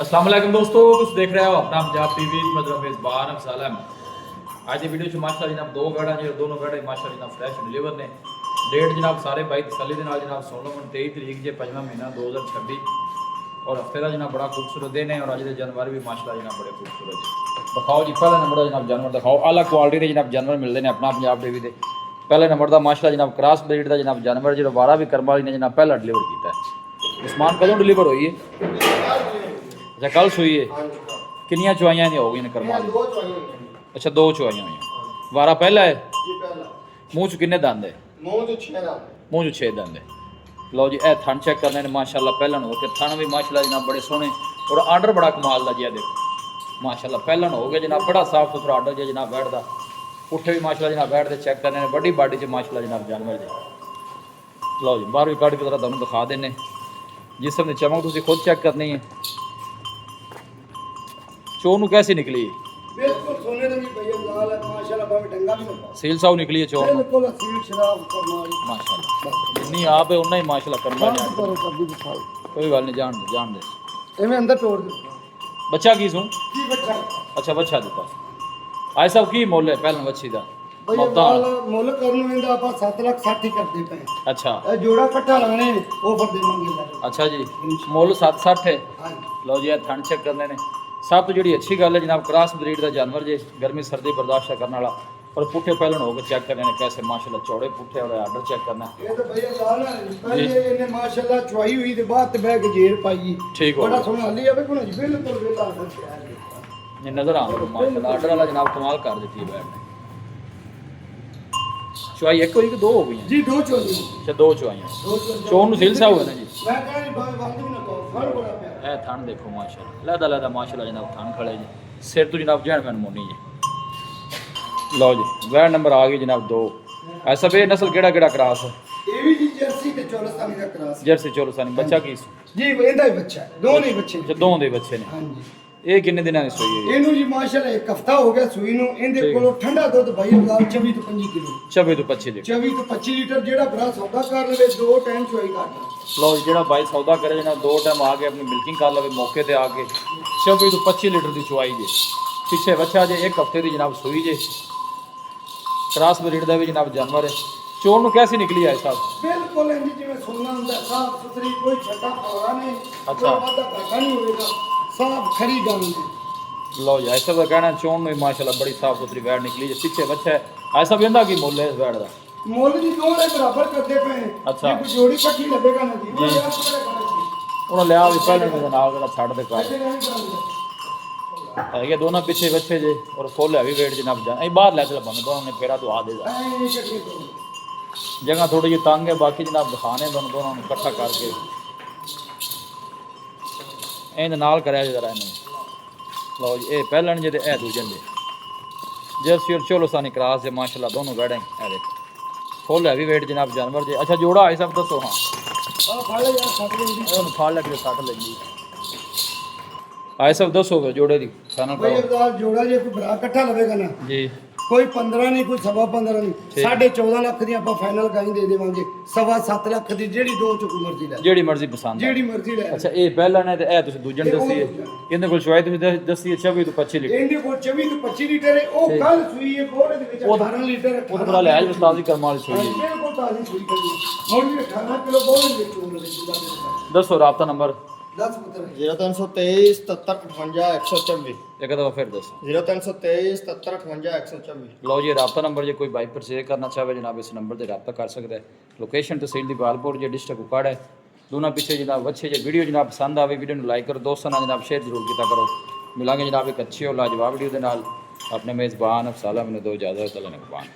अस्सलाम वालेकुम दोस्तों, तुम देख रहे हो अपना पंजाब टीवी। मतलब मेज़बान अफसालम। आज वीडियो च माशाअल्लाह जनाब दो गड़ा जो दोनों गड़े माशाअल्लाह जनाब फ्रैश डिलीवर ने। डेट जनाब सारे भाई तसल्ली दे नाल जनाब सुन लो। 23 तरीक जे 5वां महीना 2026 और हफ्ते का जनाब बड़ा खूबसूरत दिन है। और अज के जानवर भी माशाअल्लाह जनाब बड़े खूबसूरत है। दिखाओ जी पहले नंबर का जनाब जानवर दिखाओ। अलग क्वालिटी के जनाब जानवर मिलते हैं अपना पंजाब टीवी के। पहले नंबर का माशाअल्लाह जनाब क्रॉस ब्रीड का जनाब जानवर जो 12 भी कर्म वाली ने जनाब पहला डिलीवर किया है। उस्मान कदों डिलीवर हुई है? अच्छा कल सूई है। किनिया चुवाइयां हो गई ने कर्म वाली? अच्छा दो चुवाइयां हुई। वारा पहला है। मूँह च किन्ने दंद है? मूँह च 6 दंद है। लो जी ए थन चेक करने ने माशाअल्लाह पहलन हो के थन भी माशाअल्लाह जनाब बड़े सोहने और आर्डर बड़ा कमाल का जी। देखो माशाअल्लाह पहलन हो गया जनाब बड़ा साफ सुथरा आर्डर जी जनाब बैठदा। पुट्ठे भी माशाअल्लाह जनाब बैठते चेक करने ने बड़ी बाडी च माशाअल्लाह जनाब जानवर जी। लो जी बाहर भी कट के जरा तुहानूं दिखा देने। जिसम की चमक तुसीं खुद चेक करनी है। चोर कैसी निकली? बिल्कुल सोने दे भी भैया लाल है माशाल्लाह भावे ढंगा भी होता सील साहू निकली है चोर बिल्कुल सील शराब करमाली माशाल्लाह। जितनी आप है उतना ही माशाल्लाह करना बात करो कभी दिखाओ कोई गल नहीं जान दे। एवें अंदर तोड़ दे बच्चा की सूं? की बच्चा अच्छा बच्चा दिता। आज सब की मुੱਲ है पहले बच्ची दा? भैया लाल मुੱਲ ਕਰਨ ਨੂੰ ਇਹਦਾ ਆਪਾਂ 7 ਲੱਖ 60 ਕਰਦੇ ਪਏ अच्छा ਇਹ ਜੋੜਾ ਇਕੱਠਾ ਲਾਣੇ ਆਫਰ ਦੇਵਾਂਗੇ ਲੈ अच्छा जी ਮੁੱਲ 760 है। ਹਾਂਜੀ लो जी थन चेक करने ने सब तो जी अच्छी गल है जनाब क्रॉस ब्रीड का जानवर जे गर्मी सर्दी बर्दाश्त करने वाला और पुट्ठे पहलन हो के चेक करने ने कैसे माशाल्लाह चौड़े पुट्ठे वाले आर्डर चेक करना ਇਹ ਤਾਂ ਭਈਆ ਲਾਲ ਹੈ ਪਹਿਲੇ ਇਹਨੇ ਮਾਸ਼ਾਅੱਲਾ ਚੁਆਈ ਹੋਈ ਤੇ ਬਾਅਦ ਤੇ ਬਹਿ ਕੇ ਜੇਰ ਪਾਈ ठीक हो ਬੜਾ ਸੋਹਣਾ ਹਾਲੀ ਆਵੇ ਕੋਣ ਜੀ ਬਿਲਕੁਲ ਵੇਲਾ ਆਰਡਰ ये नजर आ रहा है माशाल्लाह आर्डर वाला जनाब कमाल कर देती है बैट ने। चुआई एक हुई कि दो हो गई ਜੀ ਦੋ ਚੋਲੀ अच्छा दो चुआइयां ਦੋ ਚੋਲੀ चोर ਨੂੰ सील साहू है ना जी। ਮੈਂ ਕਹਿੰਦਾ ਬੰਦ ਵੀ ਨਾ ਕਰੋ ਫੜ ਬੜਾ ਪਿਆ ए थन देखो माशाल्लाह लहदा माशाल्लाह जनाब थन खड़े जी सिर तो जनाब जैन मैन मोनी जी। लो जी वैट नंबर आ गई जनाब 2। ऐसा बे नस्ल केड़ा क्रॉस है? ਇਹ ਵੀ ਜੀ ਜਰਸੀ ਤੇ ਚੋਲਸਤਾਨੀ ਦਾ ਕਰਾਸ जर्सी चोलसानी बच्चा की ਜੀ ਇਹਦਾ ਹੀ ਬੱਚਾ ਹੈ ਦੋਨੇ ਹੀ ਬੱਚੇ अच्छा दो दे बच्चे ने। ਹਾਂਜੀ ये किन्ने दिनां दी सूई है? ਇਹਨੂੰ ਜੀ ਮਾਸ਼ਾਅੱਲਾ ਇੱਕ ਹਫਤਾ ਹੋ ਗਿਆ ਸੂਈ ਨੂੰ ਇਹਦੇ ਕੋਲੋਂ ਠੰਡਾ ਦੁੱਧ ਭਾਈ ਨਾਲ 24 ਤੋਂ 25 ਕਿਲੋ 26 ਤੋਂ 25 लीटर। 24 ਤੋਂ 25 ਲੀਟਰ ਜਿਹੜਾ ਭਰਾ ਸੌਦਾ ਕਰ ਲਵੇ ਦੋ ਟਾਈਮ ਚੋਈ ਕੱਟ लो ਜਿਹੜਾ ਬਾਈ ਸੌਦਾ ਕਰੇ ਜਨਾ ਦੋ ਟਾਈਮ ਆ ਕੇ ਆਪਣੀ ਮਿਲਕਿੰਗ ਕਰ ਲਵੇ ਮੌਕੇ ਤੇ ਆ ਕੇ 26 ਤੋਂ 25 ਲੀਟਰ ਦੀ ਚੁਆਈ ਜੇ। ਪਿੱਛੇ ਬੱਚਾ ਜੇ ਇੱਕ ਹਫਤੇ ਦੀ ਜਨਾਬ ਸੂਈ ਜੇ। ਕ੍ਰਾਸ ਬਰੀਡ ਦਾ ਵੀ ਜਨਾਬ ਜਾਨਵਰ ਹੈ। ਚੋਰ ਨੂੰ ਕੈਸੀ ਨਿਕਲੀ ਹੈ ਸਾਹਿਬ? ਬਿਲਕੁਲ ਇੰਜ ਜਿਵੇਂ ਸੋਨਾ ਹੁੰਦਾ ਸਾਫ ਸੁਥਰੀ ਕੋਈ ਛੱਟਾ ਪਾਉਣਾ ਨਹੀਂ ਅੱਛਾ। ਕੋਈ ਵਾਧਾ ਘਾਟਾ ਨਹੀਂ ਹੋਵੇਗਾ ਸਾਫ ਖਰੀ ਗੱਲ ਹੈ लो जी ऐसा तो कहना चोर में माशाल्लाह बड़ी साफ सुथरी वैड निकली है। पीछे बच्चा है ऐसा भी कहता कि मुੱਲ है इस वैड का? ਮੁੱਲ ਜੀ ਦੋਵੇਂ ਬਰਾਬਰ ਕਰਦੇ ਪਏ ਅੱਛਾ। ਜੇ ਕੋਈ ਜੋੜੀ ਇਕੱਠੀ ਲੱਗੇਗਾ ਨਾ ਜੀ ਉਹ ਯਾਰ ਕਿਹੜੇ ਕਰਾਂਗੇ उन्होंने लिया भी पहले मेरे नाल जरा छड़ दे कर ऐसे नहीं करेंगे है ये दोनों पीछे बच्चे जे और फुल हैवी वेट जनाब जान ए बाहर ले चल बंद दोनों ने फेरा तो आ दे जा। ऐ नहीं करके तो जगह थोड़ी जी तंग है बाकी जनाब दिखाने दोनों ने इकट्ठा करके इन नाल कराया जरा इन्हें। लो जी ये पहलन जे ए दूजन जे जर्सी और चोलोसानी क्रॉस जे माशाल्लाह दोनों गड़े ए देख फुल हैवी वेट जनाब जानवर जे। अच्छा जोड़ा है सब दसो। हाँ आ फाड़े यार सट लेंदी ਉਹਨੂੰ ਫਾੜ ਲੱਗ ਕੇ ਸੱਟ ਲੱਗੀ। ਆਏ ਸਭ ਦੱਸੋ ਫਿਰ ਜੋੜੇ ਦੀ ਫਾਈਨਲ ਭਾਈ ਕਰੋ ਅਬਦਾਲ ਜੋੜਾ ਜੇ ਕੋਈ ਭਰਾ ਇਕੱਠਾ ਲਵੇਗਾ ਨਾ ਜੀ। ਕੋਈ 15 ਨਹੀਂ ਕੋਈ 15.5 ਨਹੀਂ ਠੀਕ। 14.5 ਲੱਖ ਦੀ ਆਪਾਂ ਫਾਈਨਲ ਗਾਈ ਦੇ ਦੇਵਾਂਗੇ 7.5 ਲੱਖ ਦੀ ਜਿਹੜੀ ਦੋ ਚੋਂ ਕੋਈ ਮਰਜ਼ੀ ਲੈ ਜਿਹੜੀ ਮਰਜ਼ੀ ਪਸੰਦ ਆ। ਜਿਹੜੀ ਮਰਜ਼ੀ ਲੈ ਅੱਛਾ ਇਹ ਪਹਿਲਾਂ ਨੇ ਤੇ ਇਹ ਤੁਸੀਂ ਦੂਜਣ ਦੱਸੀ ਹੈ। ਇਹਦੇ ਕੋਲ ਚੁਆਈ ਤੁਸੀਂ ਦੱਸੀ ਹੈ 26 ਤੋਂ 25 ਲੀਟਰ। ਇਹਦੇ ਕੋਲ 24 ਤੋਂ 25 ਲੀਟਰ ਹੈ ਉਹ ਕੱਲ ਸੂਈ ਹੈ ਬੋੜੇ ਦੇ ਵਿੱਚ 18 ਲੀਟਰ ਹੈ। ਉਹਦੇ ਕੋਲ ਲਿਆ ਜੀ ਉਸਤਾਦ ਦੀ ਕਰਮ ਵਾਲੀ ਸੂਈ ਹੈ ਜੀ। ਬਿਲਕੁਲ ਤਾਜ਼ੀ ਸੂਈ ਕਰੀ ਹੁਣ ਵੀ 18 ਕਿਲੋ ਬੋੜੇ ਦੇ ਵਿੱਚ ਉਹ ਲੱਗੇ ਦੱਸੋ ਰਾਬਤਾ ਨੰਬਰ 10 ਪੁੱਤਰ 0323 77 58 124 ਇੱਕ ਦਫਾ ਫਿਰ ਦੱਸੋ। 0323 77 58 124 ਲਓ ਜੀ ਰਾਬਤਾ ਨੰਬਰ ਜੇ ਕੋਈ ਬਾਈ ਪਰਚੇਜ਼ ਕਰਨਾ ਚਾਹੇ ਜਨਾਬ ਇਸ ਨੰਬਰ ਤੇ ਰਾਬਤਾ ਕਰ ਸਕਦਾ ਹੈ। ਲੋਕੇਸ਼ਨ ਤਹਿਸੀਲ ਦੀ ਬਾਲਪੁਰ ਜੇ ਡਿਸਟ੍ਰਿਕਟ ਕੁਪਵਾੜਾ ਹੈ। ਦੋਨਾਂ ਪਿੱਛੇ ਜਨਾਬ ਅੱਛੇ ਜੇ ਵੀਡੀਓ ਜਨਾਬ ਪਸੰਦ ਆਵੇ ਵੀਡੀਓ ਨੂੰ ਲਾਈਕ ਕਰੋ ਦੋਸਤਾਂ ਨਾਲ ਜਨਾਬ ਸ਼ੇਅਰ ਜ਼ਰੂਰ ਕੀਤਾ ਕਰੋ। ਮਿਲਾਂਗੇ ਜਨਾਬ ਇੱਕ ਅੱਛੀ ਔਰ ਲਾਜਵਾਬ ਵੀਡੀਓ ਦੇ ਨਾਲ। ਆਪਣੇ ਮੇਜ਼ਬਾਨ ਅਫਸਾਲਾ ਮੈਨੂੰ ਦੋ ਇਜਾਜ਼ਤ। ਅੱਲਾ ਨਿਗਹਬਾਨ।